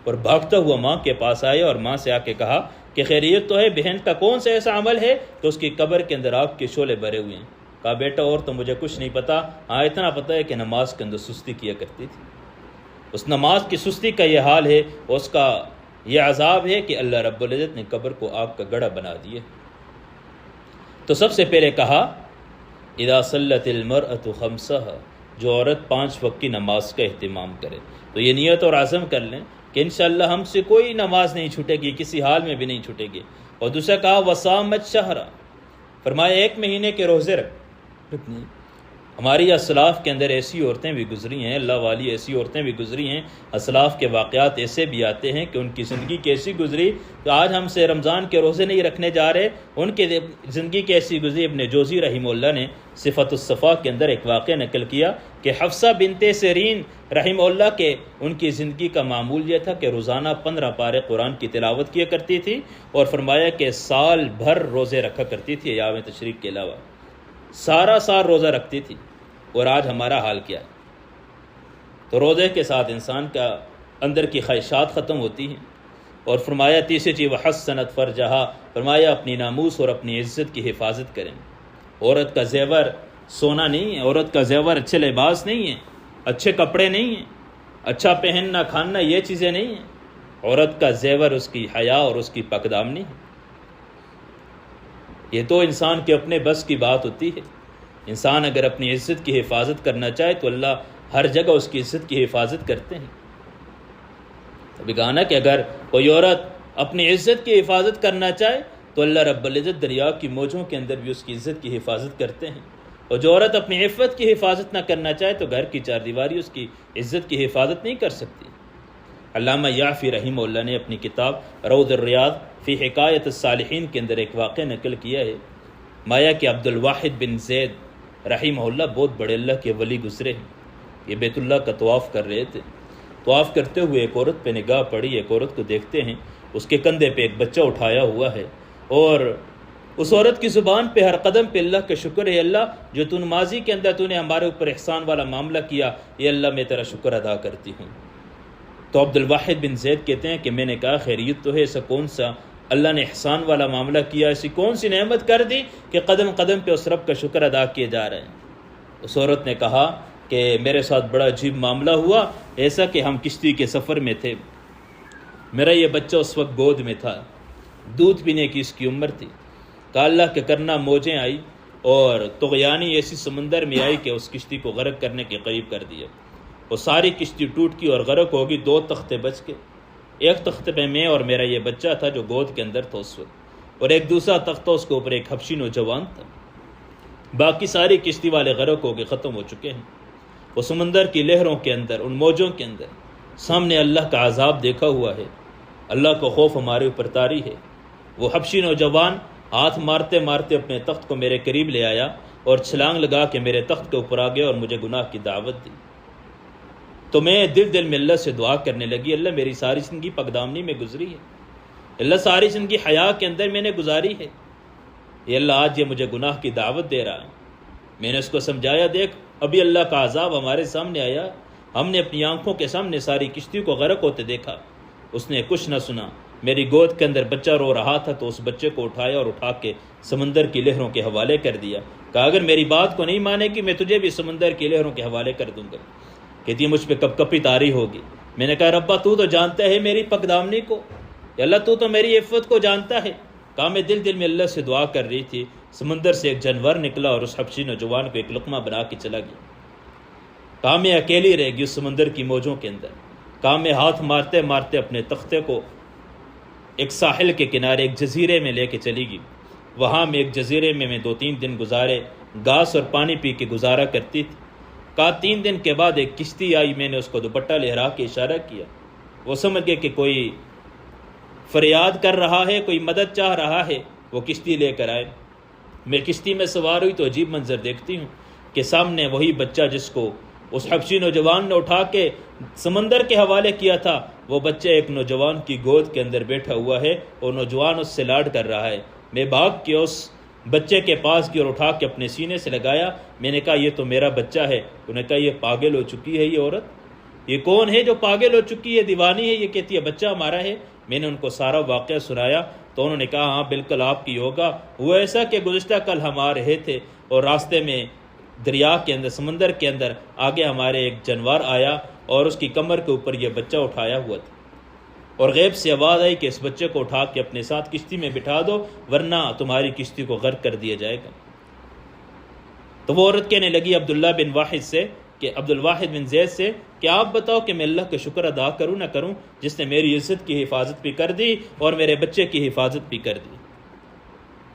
اور بھاگتا ہوا ماں کے پاس آیا اور ماں سے آ کے کہا کہ خیریت تو ہے، بہن کا کون سا ایسا عمل ہے کہ اس کی قبر کے اندر آگ کے شعلے بھرے ہوئے ہیں؟ کہا بیٹا اور تو مجھے کچھ نہیں پتا، ہاں اتنا پتہ ہے کہ نماز کے اندر سستی کیا کرتی تھی۔ اس نماز کی سستی کا یہ حال ہے، اس کا یہ عذاب ہے کہ اللہ رب العزت نے قبر کو آگ کا گڑھا بنا دیے۔ تو سب سے پہلے کہا اذا صلت المرأة خمسها، جو عورت 5 وقت کی نماز کا اہتمام کرے۔ تو یہ نیت اور عزم کر لیں کہ انشاءاللہ ہم سے کوئی نماز نہیں چھوٹے گی، کسی حال میں بھی نہیں چھوٹے گی۔ اور دوسرا کہا وصامت شہرا، فرمایا 1 مہینے کے روزے رکھنے۔ ہماری اسلاف کے اندر ایسی عورتیں بھی گزری ہیں، اللہ والی ایسی عورتیں بھی گزری ہیں، اسلاف کے واقعات ایسے بھی آتے ہیں کہ ان کی زندگی کیسی گزری، تو آج ہم سے رمضان کے روزے نہیں رکھنے جا رہے، ان کی زندگی کیسی گزری۔ ابن جوزی رحمہ اللہ نے صفت الصفا کے اندر ایک واقعہ نقل کیا کہ حفصہ بنت سیرین رحمہ اللہ کے ان کی زندگی کا معمول یہ تھا کہ روزانہ 15 پارے قرآن کی تلاوت کیا کرتی تھی، اور فرمایا کہ سال بھر روزے رکھا کرتی تھی ایام تشریق کے علاوہ، سارا سال روزہ رکھتی تھی۔ اور آج ہمارا حال کیا ہے؟ تو روزے کے ساتھ انسان کا اندر کی خواہشات ختم ہوتی ہیں۔ اور فرمایا تیسری چیز وحسنت فرجہا، فرمایا اپنی ناموس اور اپنی عزت کی حفاظت کریں۔ عورت کا زیور سونا نہیں ہے، عورت کا زیور اچھے لباس نہیں ہے، اچھے کپڑے نہیں ہیں، اچھا پہننا کھانا، یہ چیزیں نہیں ہیں۔ عورت کا زیور اس کی حیا اور اس کی پاکدامنی ہے۔ یہ تو انسان کے اپنے بس کی بات ہوتی ہے۔ انسان اگر اپنی عزت کی حفاظت کرنا چاہے تو اللہ ہر جگہ اس کی عزت کی حفاظت کرتے ہیں۔ ابھی کہا نا کہ اگر کوئی عورت اپنی عزت کی حفاظت کرنا چاہے تو اللہ رب العزت دریا کی موجوں کے اندر بھی اس کی عزت کی حفاظت کرتے ہیں، اور جو عورت اپنی عفت کی حفاظت نہ کرنا چاہے تو گھر کی 4 دیواری اس کی عزت کی حفاظت نہیں کر سکتی۔ علامہ یعفی رحمہ اللہ نے اپنی کتاب روض الریاض فی حکایت الصالحین کے اندر ایک واقعہ نقل کیا ہے۔ مایا کہ عبد الواحد بن زید رحمہ اللہ بہت بڑے اللہ کے ولی گزرے ہیں۔ یہ بیت اللہ کا طواف کر رہے تھے، طواف کرتے ہوئے ایک عورت پہ نگاہ پڑی، ایک عورت کو دیکھتے ہیں، اس کے کندھے پہ ایک بچہ اٹھایا ہوا ہے، اور اس عورت کی زبان پہ ہر قدم پہ اللہ کا شکر ہے، اللہ جو تو ماضی کے اندر تو نے ہمارے اوپر احسان والا معاملہ کیا، یہ اللہ میں تیرا شکر ادا کرتی ہوں۔ تو عبد الواحد بن زید کہتے ہیں کہ میں نے کہا خیریت تو ہے، ایسا کون سا اللہ نے احسان والا معاملہ کیا، ایسی کون سی نعمت کر دی کہ قدم قدم پہ اس رب کا شکر ادا کیے جا رہے ہیں۔ اس عورت نے کہا کہ میرے ساتھ بڑا عجیب معاملہ ہوا، ایسا کہ ہم کشتی کے سفر میں تھے، میرا یہ بچہ اس وقت گود میں تھا، دودھ پینے کی اس کی عمر تھی، کہ اللہ کے کرنا موجیں آئی اور طغیانی ایسی سمندر میں آئی کہ اس کشتی کو غرق کرنے کے قریب کر دیا، وہ ساری کشتی ٹوٹ گئی اور غرق ہوگی، 2 تختے بچ گئے، ایک تختے پہ میں اور میرا یہ بچہ تھا جو گود کے اندر تھا اس وقت، اور ایک دوسرا تختہ اس کے اوپر ایک حبشی نوجوان تھا، باقی ساری کشتی والے غرق ہو کے ختم ہو چکے ہیں۔ وہ سمندر کی لہروں کے اندر، ان موجوں کے اندر سامنے اللہ کا عذاب دیکھا ہوا ہے، اللہ کا خوف ہمارے اوپر طاری ہے۔ وہ حبشی نوجوان ہاتھ مارتے مارتے اپنے تخت کو میرے قریب لے آیا اور چھلانگ لگا کے میرے تخت کے اوپر آ گیا اور مجھے گناہ کی دعوت دی۔ تو میں دل میں اللہ سے دعا کرنے لگی، اللہ میری ساری زندگی پاکدامنی میں گزری ہے، اللہ ساری زندگی حیا کے اندر میں نے گزاری ہے، یہ اللہ آج یہ مجھے گناہ کی دعوت دے رہا ہے۔ میں نے اس کو سمجھایا، دیکھ ابھی اللہ کا عذاب ہمارے سامنے آیا، ہم نے اپنی آنکھوں کے سامنے ساری کشتی کو غرق ہوتے دیکھا۔ اس نے کچھ نہ سنا، میری گود کے اندر بچہ رو رہا تھا تو اس بچے کو اٹھایا اور اٹھا کے سمندر کی لہروں کے حوالے کر دیا، کہا اگر میری بات کو نہیں مانے گی میں تجھے بھی سمندر کی لہروں کے حوالے کر دوں گا۔ کہتی ہے مجھ پہ کب کپی طاری ہوگی۔ میں نے کہا ربا تو جانتا ہے میری پاکدامنی کو، یا اللہ تو میری عفت کو جانتا ہے۔ کہا میں دل میں اللہ سے دعا کر رہی تھی، سمندر سے ایک جانور نکلا اور اس حبشی نوجوان کو ایک لقمہ بنا کے چلا گیا۔ کہا میں اکیلی رہ گئی اس سمندر کی موجوں کے اندر۔ کہا میں ہاتھ مارتے مارتے اپنے تختے کو ایک ساحل کے کنارے ایک جزیرے میں لے کے چلی گئی، وہاں میں ایک جزیرے میں 2-3 دن گزارے، گھاس اور پانی پی کے گزارا کرتی تھی۔ کہا 3 دن کے بعد ایک کشتی آئی، میں نے اس کو دوپٹہ لہرا کے اشارہ کیا، وہ سمجھ گئے کہ کوئی فریاد کر رہا ہے، کوئی مدد چاہ رہا ہے، وہ کشتی لے کر آئے۔ میں کشتی میں سوار ہوئی تو عجیب منظر دیکھتی ہوں کہ سامنے وہی بچہ جس کو اس حبشی نوجوان نے اٹھا کے سمندر کے حوالے کیا تھا، وہ بچہ ایک نوجوان کی گود کے اندر بیٹھا ہوا ہے اور نوجوان اس سے لاڈ کر رہا ہے۔ میں بھاگ کے اس بچے کے پاس گیا اور اٹھا کے اپنے سینے سے لگایا۔ میں نے کہا یہ تو میرا بچہ ہے۔ انہوں نے کہا یہ پاگل ہو چکی ہے یہ عورت، یہ کون ہے جو پاگل ہو چکی ہے، دیوانی ہے، یہ کہتی ہے بچہ ہمارا ہے۔ میں نے ان کو سارا واقعہ سنایا تو انہوں نے کہا ہاں بالکل آپ کی ہوگا، وہ ایسا کہ گزشتہ کل ہم آ رہے تھے، اور راستے میں دریا کے اندر، سمندر کے اندر آگے ہمارے ایک جانور آیا اور اس کی کمر کے اوپر یہ بچہ اٹھایا ہوا تھا، اور غیب سے آواز آئی کہ اس بچے کو اٹھا کے اپنے ساتھ کشتی میں بٹھا دو ورنہ تمہاری کشتی کو غرق کر دیا جائے گا۔ تو وہ عورت کہنے لگی عبداللہ بن واحد سے کہ عبد الواحد بن زید سے کہ آپ بتاؤ کہ میں اللہ کا شکر ادا کروں نہ کروں جس نے میری عزت کی حفاظت بھی کر دی اور میرے بچے کی حفاظت بھی کر دی۔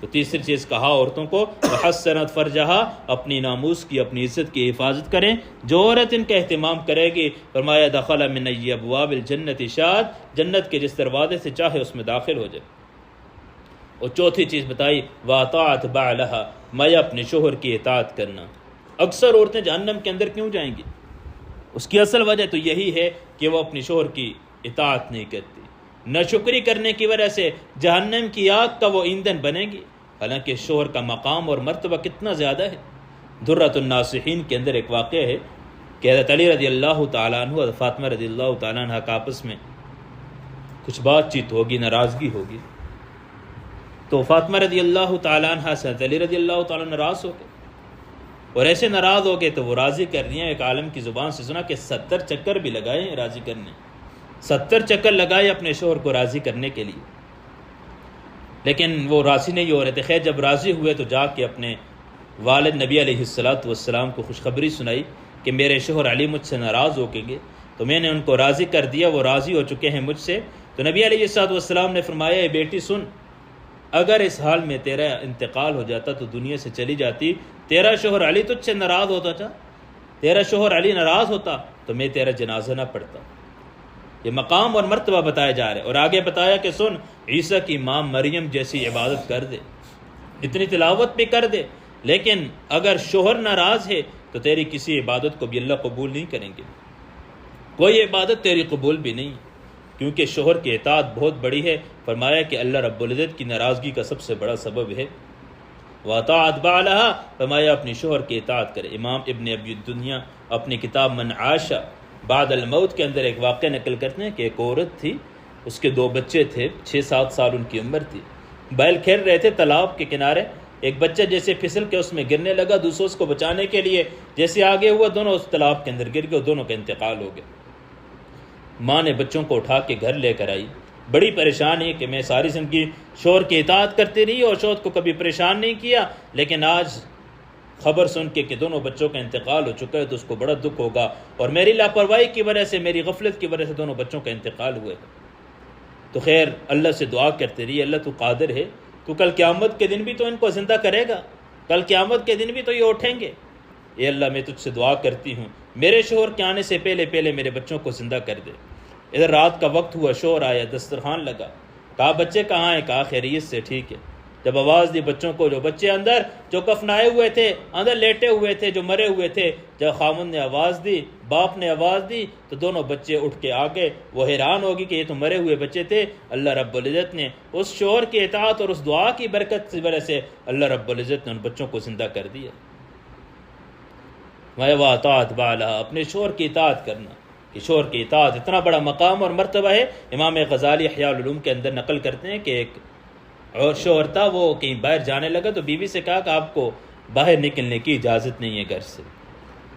تو تیسری چیز کہا عورتوں کو وحسنت فرجہا، اپنی ناموس کی، اپنی عزت کی حفاظت کریں۔ جو عورت ان کا اہتمام کرے گی فرمایا دخل من ای ابواب الجنت شاد، جنت کے جس دروازے سے چاہے اس میں داخل ہو جائے۔ اور چوتھی چیز بتائی واطاعت بعلہا، میں اپنے شوہر کی اطاعت کرنا۔ اکثر عورتیں جہنم کے اندر کیوں جائیں گی؟ اس کی اصل وجہ تو یہی ہے کہ وہ اپنی شوہر کی اطاعت نہیں کرتی، ناشکری کرنے کی وجہ سے جہنم کی آگ کا وہ ایندھن بنے گی، حالانکہ شوہر کا مقام اور مرتبہ کتنا زیادہ ہے۔ درۃ الناصحین کے اندر ایک واقعہ ہے کہ حضرت علی رضی اللہ تعالیٰ عنہ اور فاطمہ رضی اللہ تعالیٰ عنہ کا آپس میں کچھ بات چیت ہوگی، ناراضگی ہوگی، تو فاطمہ رضی اللہ تعالیٰ عنہ سے حضرت علی رضی اللہ تعالیٰ ناراض ہو گئے، اور ایسے ناراض ہو گئے تو وہ راضی کر دیا۔ ایک عالم کی زبان سے سنا کہ 70 چکر بھی لگائے ہیں راضی کرنے، 70 چکر لگائے اپنے شوہر کو راضی کرنے کے لیے، لیکن وہ راضی نہیں ہو رہے تھے۔ خیر جب راضی ہوئے تو جا کے اپنے والد نبی علیہ السلام کو خوشخبری سنائی کہ میرے شوہر علی مجھ سے ناراض ہو گئے، تو میں نے ان کو راضی کر دیا، وہ راضی ہو چکے ہیں مجھ سے۔ تو نبی علیہ السلام نے فرمایا اے بیٹی سن، اگر اس حال میں تیرا انتقال ہو جاتا تو دنیا سے چلی جاتی، تیرا شوہر علی تجھ سے ناراض ہوتا تھا، تیرا شوہر علی ناراض ہوتا تو میں تیرا جنازہ نہ پڑھتا۔ یہ مقام اور مرتبہ بتایا جا رہا ہے، اور آگے بتایا کہ سن، عیسیٰ کی ماں مریم جیسی عبادت کر دے، اتنی تلاوت بھی کر دے، لیکن اگر شوہر ناراض ہے تو تیری کسی عبادت کو بھی اللہ قبول نہیں کریں گے، کوئی عبادت تیری قبول بھی نہیں، کیونکہ شوہر کی اطاعت بہت بڑی ہے۔ فرمایا کہ اللہ رب العزت کی ناراضگی کا سب سے بڑا سبب ہے وَاطَاعَتْ بَعْلَهَا، فرمایا اپنی شوہر کی اطاعت کرے۔ امام ابن ابی الدنیا اپنی کتاب من عاش بعد الموت کے اندر ایک واقعہ نقل کرتے ہیں کہ ایک عورت تھی، اس کے 2 بچے تھے، 6-7 سال ان کی عمر تھی، بیل کھیل رہے تھے تالاب کے کنارے، ایک بچہ جیسے پھسل کے اس میں گرنے لگا، دوسروں اس کو بچانے کے لیے جیسے آگے ہوا، دونوں اس تالاب کے اندر گر گئے، دونوں کا انتقال ہو گیا۔ ماں نے بچوں کو اٹھا کے گھر لے کر آئی، بڑی پریشان ہے کہ میں ساری زندگی شوہر کی اطاعت کرتی رہی اور شوہر کو کبھی پریشان نہیں کیا، لیکن آج خبر سن کے کہ دونوں بچوں کا انتقال ہو چکا ہے تو اس کو بڑا دکھ ہوگا، اور میری لاپرواہی کی وجہ سے، میری غفلت کی وجہ سے دونوں بچوں کا انتقال ہوئے۔ تو خیر اللہ سے دعا کرتے رہی، اللہ تو قادر ہے، تو کل قیامت کے دن بھی تو ان کو زندہ کرے گا، کل قیامت کے دن بھی تو یہ اٹھیں گے۔ اے اللہ میں تجھ سے دعا کرتی ہوں میرے شوہر کے آنے سے پہلے میرے بچوں کو زندہ کر دے۔ ادھر رات کا وقت ہوا، شوہر آیا، دسترخوان لگا، کہا بچے کہاں ہیں؟ کہا خیریت سے ٹھیک ہے۔ جب آواز دی بچوں کو، جو بچے اندر جو کفنائے ہوئے تھے، اندر لیٹے ہوئے تھے، جو مرے ہوئے تھے، جب خاوند نے آواز دی، باپ نے آواز دی تو دونوں بچے اٹھ کے آ گئے۔ وہ حیران ہوگی کہ یہ تو مرے ہوئے بچے تھے، اللہ رب العزت نے اس شوہر کی اطاعت اور اس دعا کی برکت کی وجہ سے اللہ رب العزت نے ان بچوں کو زندہ کر دیا۔ وَاطَاعَتْ بَعْلَهَا، اپنے شوہر کی اطاعت کرنا، کہ شوہر کی اطاعت اتنا بڑا مقام اور مرتبہ ہے۔ امام غزالی احیاء العلوم کے اندر نقل کرتے ہیں کہ ایک اور شوہر تھا، وہ کہیں باہر جانے لگا تو بیوی سے کہا کہ آپ کو باہر نکلنے کی اجازت نہیں ہے گھر سے۔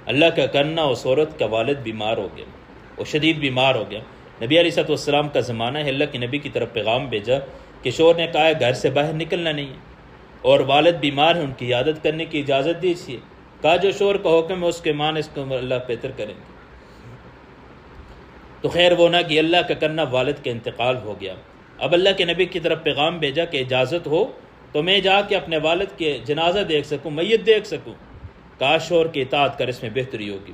اللہ کا کرنا اس عورت کا والد بیمار ہو گیا، وہ شدید بیمار ہو گیا۔ نبی علیہ السلام کا زمانہ ہے، اللہ کے نبی کی طرف پیغام بھیجا کہ شوہر نے کہا ہے گھر سے باہر نکلنا نہیں ہے اور والد بیمار ہے، ان کی عیادت کرنے کی اجازت دیجیے۔ کہا جو شوہر کا حکم ہے اس کے مان اس کو اللہ بہتر کریں گے۔ تو خیر وہ نہ کہ اللہ کا کرنا، والد کا انتقال ہو گیا۔ اب اللہ کے نبی کی طرف پیغام بھیجا کہ اجازت ہو تو میں جا کے اپنے والد کے جنازہ دیکھ سکوں، میت دیکھ سکوں۔ کہا شوہر کی اطاعت کر، اس میں بہتری ہوگی۔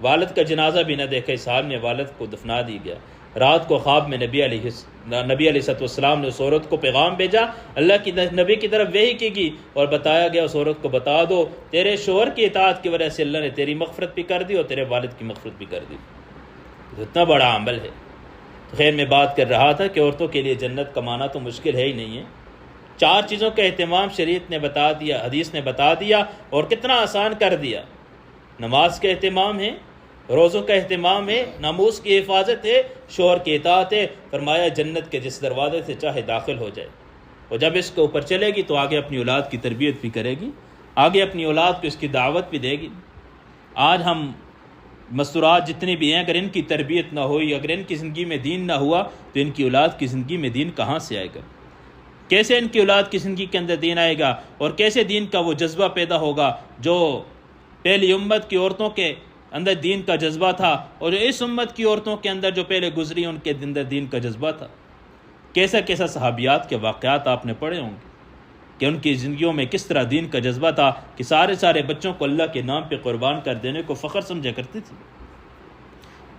والد کا جنازہ بھی نہ دیکھا، اس حال میں والد کو دفنا دی گیا۔ رات کو خواب میں نبی علیہ السلام نے اس عورت کو پیغام بھیجا، اللہ کی نبی کی طرف وحی کی گئی اور بتایا گیا اس عورت کو بتا دو تیرے شوہر کی اطاعت کی وجہ سے اللہ نے تیری مغفرت بھی کر دی اور تیرے والد کی مغفرت بھی کر دی۔ اتنا بڑا عمل ہے۔ خیر میں بات کر رہا تھا کہ عورتوں کے لیے جنت کمانا تو مشکل ہے ہی نہیں ہے۔ 4 چیزوں کا اہتمام شریعت نے بتا دیا، حدیث نے بتا دیا، اور کتنا آسان کر دیا۔ نماز کا اہتمام ہے، روزوں کا اہتمام ہے، ناموس کی حفاظت ہے، شوہر کی اطاعت ہے۔ فرمایا جنت کے جس دروازے سے چاہے داخل ہو جائے، اور جب اس کے اوپر چلے گی تو آگے اپنی اولاد کی تربیت بھی کرے گی، آگے اپنی اولاد کو اس کی دعوت بھی دے گی۔ آج ہم مستورات جتنی بھی ہیں، اگر ان کی تربیت نہ ہوئی، اگر ان کی زندگی میں دین نہ ہوا، تو ان کی اولاد کی زندگی میں دین کہاں سے آئے گا؟ کیسے ان کی اولاد کی زندگی کے اندر دین آئے گا؟ اور کیسے دین کا وہ جذبہ پیدا ہوگا جو پہلی امت کی عورتوں کے اندر دین کا جذبہ تھا، اور جو اس امت کی عورتوں کے اندر جو پہلے گزری ان کے اندر دین کا جذبہ تھا؟ کیسا کیسا صحابیات کے واقعات آپ نے پڑھے ہوں گے کہ ان کی زندگیوں میں کس طرح دین کا جذبہ تھا کہ سارے بچوں کو اللہ کے نام پہ قربان کر دینے کو فخر سمجھا کرتے تھے۔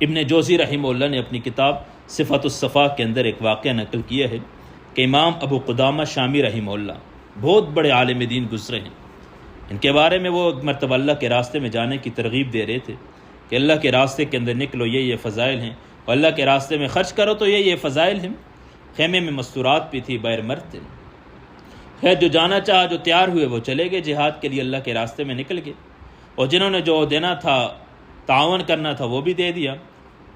ابن جوزی رحمہ اللہ نے اپنی کتاب صفت الصفا کے اندر ایک واقعہ نقل کیا ہے کہ امام ابو قدامہ شامی رحمہ اللہ بہت بڑے عالم دین گزرے ہیں۔ ان کے بارے میں وہ ایک مرتبہ اللہ کے راستے میں جانے کی ترغیب دے رہے تھے کہ اللہ کے راستے کے اندر نکلو، یہ فضائل ہیں، اور اللہ کے راستے میں خرچ کرو تو یہ فضائل ہیں۔ خیمے میں مستورات بھی تھی، باہر مرد تھے۔ خیر جو جانا چاہا، جو تیار ہوئے وہ چلے گئے جہاد کے لیے، اللہ کے راستے میں نکل گئے، اور جنہوں نے جو دینا تھا، تعاون کرنا تھا، وہ بھی دے دیا۔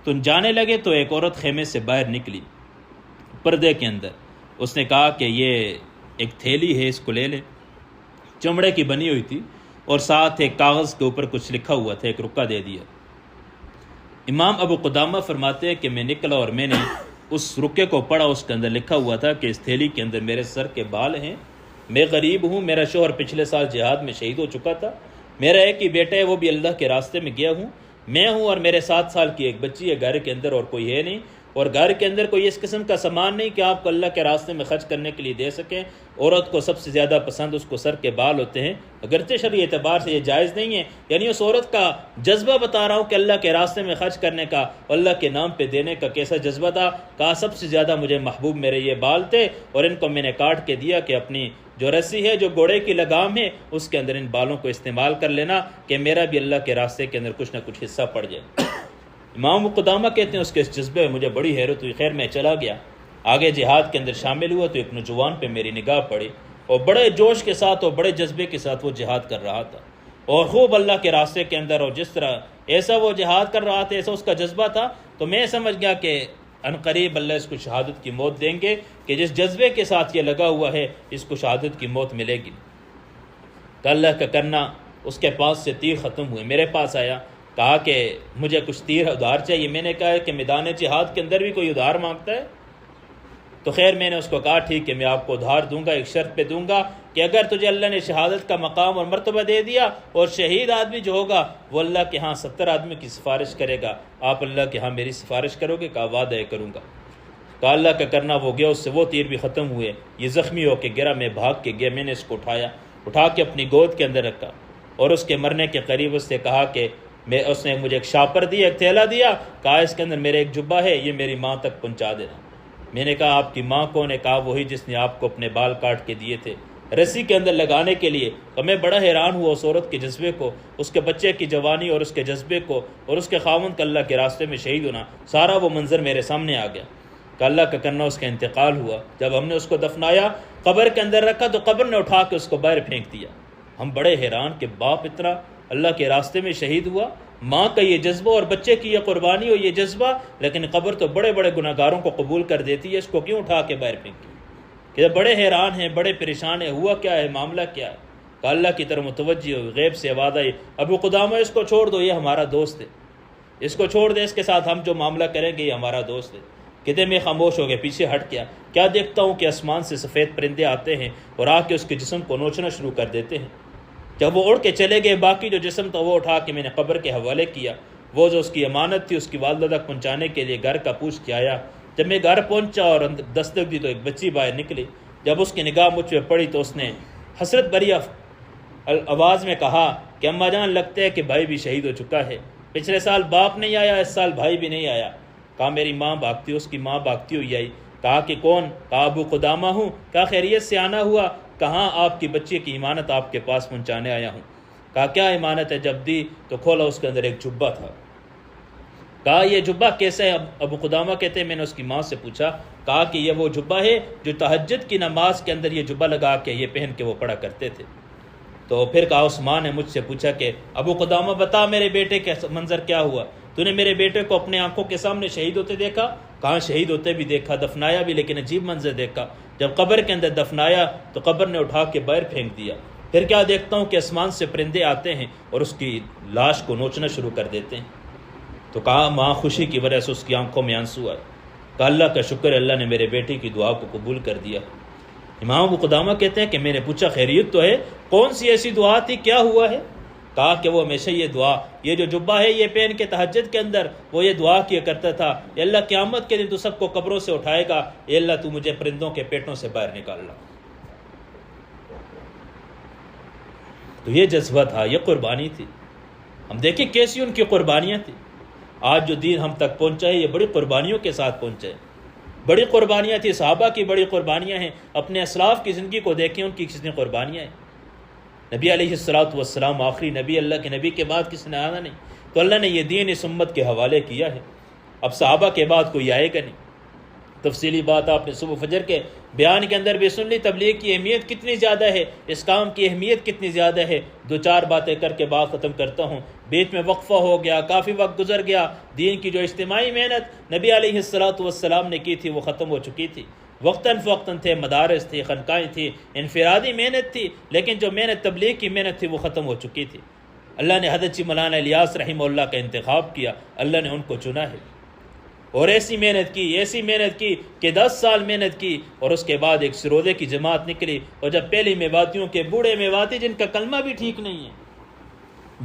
تو جانے لگے تو ایک عورت خیمے سے باہر نکلی پردے کے اندر، اس نے کہا کہ یہ ایک تھیلی ہے، اس کو لے لیں۔ چمڑے کی بنی ہوئی تھی اور ساتھ ایک کاغذ کے اوپر کچھ لکھا ہوا تھا، ایک رکا دے دیا۔ امام ابو قدامہ فرماتے ہیں کہ میں نکلا اور میں نے اس رکے کو پڑھا، اس کے اندر لکھا ہوا تھا کہ اس تھیلی کے اندر میرے سر کے بال ہیں، میں غریب ہوں، میرا شوہر پچھلے سال جہاد میں شہید ہو چکا تھا، میرا ایک ہی بیٹا ہے وہ بھی اللہ کے راستے میں گیا ہوں، میں ہوں اور میرے 7 سال کی ایک بچی ہے، گھر کے اندر اور کوئی ہے نہیں، اور گھر کے اندر کوئی اس قسم کا سامان نہیں کہ آپ کو اللہ کے راستے میں خرچ کرنے کے لیے دے سکیں۔ عورت کو سب سے زیادہ پسند اس کو سر کے بال ہوتے ہیں، اگرچہ شرعی اعتبار سے یہ جائز نہیں ہے، یعنی اس عورت کا جذبہ بتا رہا ہوں کہ اللہ کے راستے میں خرچ کرنے کا، اللہ کے نام پہ دینے کا کیسا جذبہ تھا۔ کہا سب سے زیادہ مجھے محبوب میرے یہ بال تھے، اور ان کو میں نے کاٹ کے دیا کہ اپنی جو رسی ہے، جو گھوڑے کی لگام ہے، اس کے اندر ان بالوں کو استعمال کر لینا کہ میرا بھی اللہ کے راستے کے اندر کچھ نہ کچھ حصہ پڑ جائے۔ امام قدامہ کہتے ہیں اس کے اس جذبے میں مجھے بڑی حیرت ہوئی۔ خیر میں چلا گیا، آگے جہاد کے اندر شامل ہوا تو ایک نوجوان پہ میری نگاہ پڑی، اور بڑے جوش کے ساتھ اور بڑے جذبے کے ساتھ وہ جہاد کر رہا تھا، اور خوب اللہ کے راستے کے اندر، اور جس طرح ایسا وہ جہاد کر رہا تھا، ایسا اس کا جذبہ تھا، تو میں سمجھ گیا کہ عنقریب اللہ اس کو شہادت کی موت دیں گے، کہ جس جذبے کے ساتھ یہ لگا ہوا ہے اس کو شہادت کی موت ملے گی۔ کہ اللہ کا کرنا اس کے پاس سے تیر ختم ہوئے، میرے پاس آیا، کہا کہ مجھے کچھ تیر ادھار چاہیے۔ میں نے کہا کہ میدان جہاد کے اندر بھی کوئی ادھار مانگتا ہے؟ تو خیر میں نے اس کو کہا ٹھیک ہے میں آپ کو ادھار دوں گا، ایک شرط پہ دوں گا کہ اگر تجھے اللہ نے شہادت کا مقام اور مرتبہ دے دیا، اور شہید آدمی جو ہوگا وہ اللہ کے ہاں 70 آدمی کی سفارش کرے گا، آپ اللہ کے ہاں میری سفارش کرو گے؟ کہا وعدہ کروں گا۔ کہا اللہ کا کرنا وہ گیا، اس سے وہ تیر بھی ختم ہوئے، یہ زخمی ہو کے گرا، میں بھاگ کے گیا، میں نے اس کو اٹھا کے اپنی گود کے اندر رکھا، اور اس کے مرنے کے قریب اس سے کہا کہ اس نے مجھے ایک شاپر دیا، ایک تھیلا دیا، کہا اس کے اندر میرے ایک جبہ ہے، یہ میری ماں تک پہنچا دینا۔ میں نے کہا آپ کی ماں کون ہے؟ کہا وہی جس نے آپ کو اپنے بال کاٹ کے دیے تھے رسی کے اندر لگانے کے لیے۔ تو میں بڑا حیران ہوا اس عورت کے جذبے کو، اس کے بچے کی جوانی اور اس کے جذبے کو، اور اس کے خاوند کا اللہ کے راستے میں شہید ہونا، سارا وہ منظر میرے سامنے آ گیا۔ کہ اللہ کا کرنا اس کا انتقال ہوا، جب ہم نے اس کو دفنایا، قبر کے اندر رکھا تو قبر نے اٹھا کے اس کو باہر پھینک دیا۔ ہم بڑے حیران کہ باپ اتنا اللہ کے راستے میں شہید ہوا، ماں کا یہ جذبہ اور بچے کی یہ قربانی اور یہ جذبہ، لیکن قبر تو بڑے بڑے گناہ گاروں کو قبول کر دیتی ہے، اس کو کیوں اٹھا کے باہر پھینکی؟ کہ بڑے حیران ہیں، بڑے پریشان ہیں، ہوا کیا ہے، معاملہ کیا ہے؟ کہ اللہ کی طرف متوجہ ہوئی، غیب سے آواز آئی، ابو قدامہ اس کو چھوڑ دو، یہ ہمارا دوست ہے، اس کو چھوڑ دے، اس کے ساتھ ہم جو معاملہ کریں گے یہ ہمارا دوست ہے۔ کہتے میں خاموش ہو گیا، پیچھے ہٹ گیا، کیا دیکھتا ہوں کہ آسمان سے سفید پرندے آتے ہیں اور آ کے اس کے جسم کو نوچنا شروع کر دیتے ہیں۔ جب وہ اڑ کے چلے گئے، باقی جو جسم تھا وہ اٹھا کے میں نے قبر کے حوالے کیا، وہ جو اس کی امانت تھی اس کی والدہ تک پہنچانے کے لیے گھر کا پوچھ کے آیا۔ جب میں گھر پہنچا اور دستک دی تو ایک بچی باہر نکلی، جب اس کی نگاہ مجھ پہ پڑی تو اس نے حسرت بھری آواز میں کہا کہ اماں جان لگتا ہے کہ بھائی بھی شہید ہو چکا ہے، پچھلے سال باپ نہیں آیا، اس سال بھائی بھی نہیں آیا۔ کہا میری ماں بھاگتی، اس کی ماں بھاگتی ہوئی آئی، کہا کہ کون؟ کہا ابو قدامہ ہوں۔ کہا خیریت سے آنا ہوا؟ کہاں آپ کی بچی کی امانت آپ کے پاس پہنچانے آیا ہوں۔ کہا کیا امانت ہے؟ جب دی تو کھولا، اس کے اندر ایک جبہ تھا۔ کہا یہ جبہ کیسا ہے؟ ابو قدامہ کہتے ہیں میں نے اس کی ماں سے پوچھا، کہا کہ یہ وہ جبہ ہے جو تہجد کی نماز کے اندر یہ جبہ لگا کے یہ پہن کے وہ پڑھا کرتے تھے۔ تو پھر کہا اس ماں نے مجھ سے پوچھا کہ ابو قدامہ بتا میرے بیٹے کا منظر کیا ہوا؟ تو نے میرے بیٹے کو اپنے آنکھوں کے سامنے شہید ہوتے دیکھا؟ کہاں شہید ہوتے بھی دیکھا، دفنایا بھی، لیکن عجیب منظر دیکھا۔ جب قبر کے اندر دفنایا تو قبر نے اٹھا کے باہر پھینک دیا، پھر کیا دیکھتا ہوں کہ آسمان سے پرندے آتے ہیں اور اس کی لاش کو نوچنا شروع کر دیتے ہیں۔ تو کہا ماں خوشی کی وجہ سے اس کی آنکھوں میں آنسو آئے، کہا اللہ کا شکر، اللہ نے میرے بیٹے کی دعا کو قبول کر دیا۔ امام ابو قدامہ کہتے ہیں کہ میں نے پوچھا خیریت تو ہے؟ کون سی ایسی دعا تھی، کیا ہوا ہے؟ کہا کہ وہ ہمیشہ یہ دعا، یہ جو جبہ ہے یہ پہن کے تہجد کے اندر وہ یہ دعا کیا کرتا تھا، اے اللہ قیامت کے دن تو سب کو قبروں سے اٹھائے گا، اے اللہ تو مجھے پرندوں کے پیٹوں سے باہر نکالنا۔ تو یہ جذبہ تھا، یہ قربانی تھی۔ ہم دیکھیں کیسی ان کی قربانیاں تھیں۔ آج جو دین ہم تک پہنچا ہے یہ بڑی قربانیوں کے ساتھ پہنچا ہے۔ بڑی قربانیاں تھیں، صحابہ کی بڑی قربانیاں ہیں، اپنے اسلاف کی زندگی کو دیکھیں، ان کی کتنی قربانیاں ہیں۔ نبی علیہ السلام آخری نبی، اللہ کے نبی کے بعد کسی نے آنا نہیں، تو اللہ نے یہ دین اس امت کے حوالے کیا ہے۔ اب صحابہ کے بعد کوئی آئے گا نہیں۔ تفصیلی بات آپ نے صبح فجر کے بیان کے اندر بھی سن لی، تبلیغ کی اہمیت کتنی زیادہ ہے، اس کام کی اہمیت کتنی زیادہ ہے۔ دو چار باتیں کر کے بات ختم کرتا ہوں۔ بیچ میں وقفہ ہو گیا، کافی وقت گزر گیا، دین کی جو اجتماعی محنت نبی علیہ السلام نے کی تھی وہ ختم ہو چکی تھی۔ وقتاً فوقتاً تھے، مدارس تھے، خانقاہیں تھی، انفرادی محنت تھی، لیکن جو محنت تبلیغ کی محنت تھی وہ ختم ہو چکی تھی۔ اللہ نے حضرت مولانا الیاس رحمہ اللہ کا انتخاب کیا، اللہ نے ان کو چنا ہے، اور ایسی محنت کی کہ 10 سال محنت کی، اور اس کے بعد ایک سرودے کی جماعت نکلی، اور جب پہلی میواتیوں کے بوڑھے میواتی جن کا کلمہ بھی ٹھیک نہیں ہے،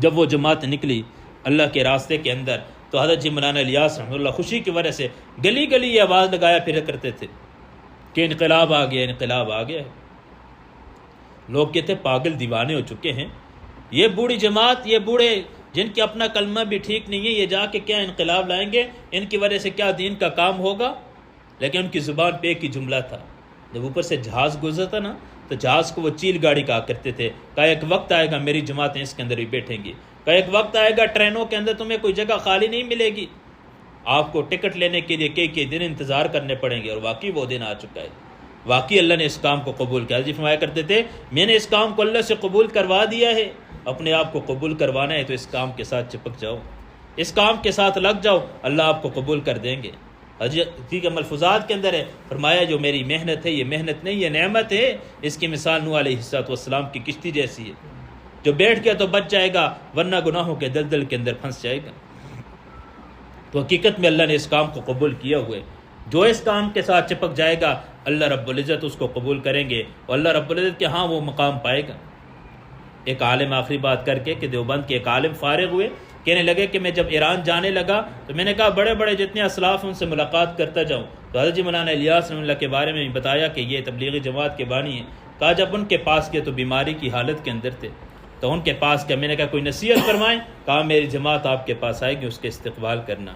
جب وہ جماعت نکلی اللہ کے راستے کے اندر، تو حضرت مولانا الیاس رحمہ اللہ خوشی کی وجہ سے گلی گلی یہ آواز لگایا پھر کرتے تھے کہ انقلاب آ گیا، انقلاب آ گیا۔ لوگ کہتے پاگل دیوانے ہو چکے ہیں، یہ بوڑھی جماعت، یہ بوڑھے جن کے اپنا کلمہ بھی ٹھیک نہیں ہے، یہ جا کے کیا انقلاب لائیں گے، ان کی وجہ سے کیا دین کا کام ہوگا؟ لیکن ان کی زبان پہ ایک ہی جملہ تھا۔ جب اوپر سے جہاز گزرتا نا تو جہاز کو وہ چیل گاڑی کہا کرتے تھے، کہا ایک وقت آئے گا میری جماعتیں اس کے اندر بھی بیٹھیں گی، کہا ایک وقت آئے گا ٹرینوں کے اندر تمہیں کوئی جگہ خالی نہیں ملے گی، آپ کو ٹکٹ لینے کے لیے کئی دن انتظار کرنے پڑیں گے۔ اور واقعی وہ دن آ چکا ہے، واقعی اللہ نے اس کام کو قبول کیا۔ جی فرمایا کرتے تھے میں نے اس کام کو اللہ سے قبول کروا دیا ہے، اپنے آپ کو قبول کروانا ہے تو اس کام کے ساتھ چپک جاؤ، اس کام کے ساتھ لگ جاؤ، اللہ آپ کو قبول کر دیں گے۔ حدیث کے ملفوظات کے اندر ہے، فرمایا جو میری محنت ہے یہ محنت نہیں، یہ نعمت ہے، اس کی مثال نوح علیہ السلام کی کشتی جیسی ہے، جو بیٹھ گیا تو بچ جائے گا ورنہ گناہوں کے دلدل کے اندر پھنس جائے گا۔ تو حقیقت میں اللہ نے اس کام کو قبول کیا ہوئے، جو اس کام کے ساتھ چپک جائے گا اللہ رب العزت اس کو قبول کریں گے، اور اللہ رب العزت کے ہاں وہ مقام پائے گا۔ ایک عالم آخری بات کر کے کہ دیوبند کے ایک عالم فارغ ہوئے، کہنے لگے کہ میں جب ایران جانے لگا تو میں نے کہا بڑے بڑے جتنے اسلاف ان سے ملاقات کرتا جاؤں، تو حضرت مولانا الیاس رحمہ اللہ کے بارے میں بتایا کہ یہ تبلیغی جماعت کے بانی ہیں۔ کہا جب ان کے پاس گئے تو بیماری کی حالت کے اندر تھے، تو ان کے پاس کیا، میں نے کہا کوئی نصیحت فرمائیں؟ کہا میری جماعت آپ کے پاس آئے گی، اس کے استقبال کرنا۔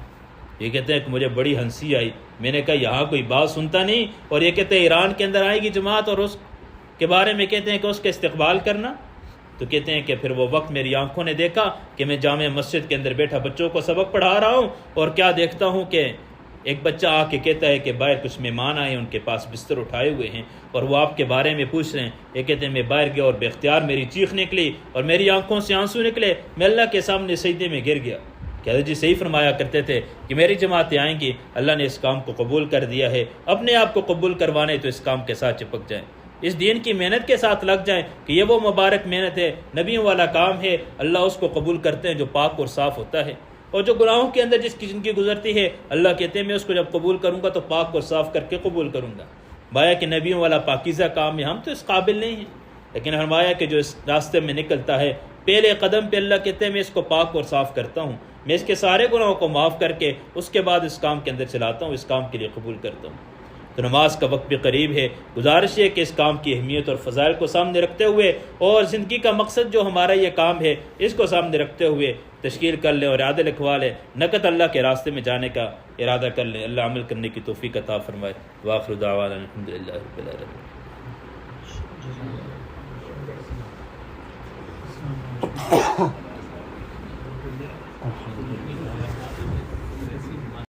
یہ کہتے ہیں کہ مجھے بڑی ہنسی آئی، میں نے کہا یہاں کوئی بات سنتا نہیں، اور یہ کہتے ہیں ایران کے اندر آئے گی جماعت اور اس کے بارے میں کہتے ہیں کہ اس کے استقبال کرنا۔ تو کہتے ہیں کہ پھر وہ وقت میری آنکھوں نے دیکھا کہ میں جامع مسجد کے اندر بیٹھا بچوں کو سبق پڑھا رہا ہوں، اور کیا دیکھتا ہوں کہ ایک بچہ آ کے کہتا ہے کہ باہر کچھ مہمان آئے ہیں، ان کے پاس بستر اٹھائے ہوئے ہیں اور وہ آپ کے بارے میں پوچھ رہے ہیں۔ یہ کہتے ہیں میں باہر گیا اور بے اختیار میری چیخ نکلی اور میری آنکھوں سے آنسو نکلے، میں اللہ کے سامنے سجدے میں گر گیا۔ کہ حضرت جی صحیح فرمایا کرتے تھے کہ میری جماعتیں آئیں گی، اللہ نے اس کام کو قبول کر دیا ہے، اپنے آپ کو قبول کروانے تو اس کام کے ساتھ چپک جائیں، اس دین کی محنت کے ساتھ لگ جائیں کہ یہ وہ مبارک محنت ہے، نبیوں والا کام ہے، اللہ اس کو قبول کرتے ہیں جو پاک اور صاف ہوتا ہے، اور جو گناہوں کے اندر جس کی زندگی گزرتی ہے اللہ کہتے ہیں میں اس کو جب قبول کروں گا تو پاک اور صاف کر کے قبول کروں گا۔ بایا کہ نبیوں والا پاکیزہ کام ہے، ہم تو اس قابل نہیں ہیں، لیکن فرمایا کہ جو اس راستے میں نکلتا ہے پہلے قدم پہ اللہ کہتے ہیں میں اس کو پاک اور صاف کرتا ہوں، میں اس کے سارے گناہوں کو معاف کر کے اس کے بعد اس کام کے اندر چلاتا ہوں، اس کام کے لیے قبول کرتا ہوں۔ تو نماز کا وقت بھی قریب ہے، گزارش ہے کہ اس کام کی اہمیت اور فضائل کو سامنے رکھتے ہوئے اور زندگی کا مقصد جو ہمارا یہ کام ہے اس کو سامنے رکھتے ہوئے تشکیل کر لیں اور ارادہ لکھوا لیں، نقد اللہ کے راستے میں جانے کا ارادہ کر لیں۔ اللہ عمل کرنے کی توفیق عطا فرمائے۔ وآخر دعوانا الحمدللہ رب العالمین۔